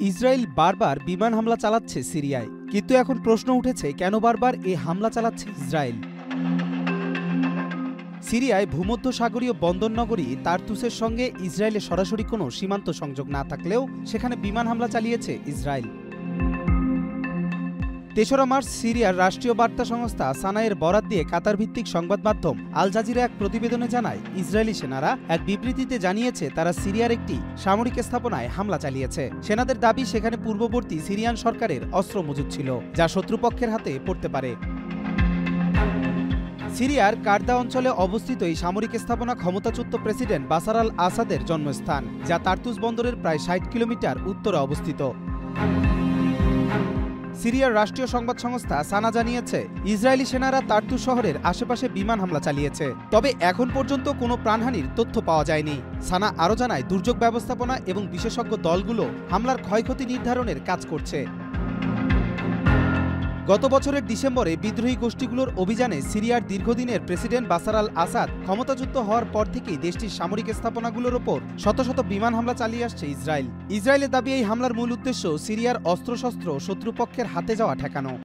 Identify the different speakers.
Speaker 1: Israel বারবার বিমান হামলা চালাচ্ছে সিরিয়ায়, কিন্তু এখন প্রশ্ন উঠেছে কেন বারবার এই হামলা চালাচ্ছে ইসরায়েল। সিরিয়ায় ভূমধ্যসাগরীয় বন্দরনগরী তার্তুসের সঙ্গে ইসরায়েলের সরাসরি কোনো সীমান্ত সংযোগ না থাকলেও সেখানে বিমান হামলা চালিয়েছে ইসরায়েল। ৩রা মার্চ সিরিয়ার রাষ্ট্রীয় বার্তা সংস্থা সানায়ের বরাত দিয়ে কাতার ভিত্তিক সংবাদ মাধ্যম আল জাজিরা এক প্রতিবেদনে জানায়, ইসরায়েলি সেনারা এক বিবৃতিতে জানিয়েছে তারা সিরিয়ার একটি সামরিক স্থাপনায় হামলা চালিয়েছে। সেনাদের দাবি সেখানে পূর্ববর্তী সিরিয়ান সরকারের অস্ত্র মজুদ ছিল, যা শত্রুপক্ষের হাতে পড়তে পারে। সিরিয়ার কার্দা অঞ্চলে অবস্থিত এই সামরিক স্থাপনা ক্ষমতাচ্যুত প্রেসিডেন্ট বাশার আল আসাদের জন্মস্থান, যা তার্তুস বন্দরের প্রায় ৬০ কিলোমিটার উত্তরে অবস্থিত। সিরিয়ার রাষ্ট্রীয় সংবাদ সংস্থা সানা জানিয়েছে, ইসরায়েলি সেনারা তার্তুস শহরের আশেপাশে বিমান হামলা চালিয়েছে, তবে এখন পর্যন্ত কোনো প্রাণহানির তথ্য পাওয়া যায়নি। সানা আরও জানায়, দুর্যোগ ব্যবস্থাপনা এবং বিশেষজ্ঞ দলগুলো হামলার ক্ষয়ক্ষতি নির্ধারণের কাজ করছে। গত বছরের ডিসেম্বরে বিদ্রোহী গোষ্ঠীগুলোর অভিযানে সিরিয়ার দীর্ঘদিনের প্রেসিডেন্ট বাশার আল আসাদ ক্ষমতাচ্যুত হওয়ার পর থেকেই দেশটির সামরিক স্থাপনাগুলোর ওপর শত শত বিমান হামলা চালিয়ে আসছে ইসরায়েল। ইসরায়েলের দাবি, এই হামলার মূল উদ্দেশ্য সিরিয়ার অস্ত্রশস্ত্র শত্রুপক্ষের হাতে যাওয়া ঠেকানো।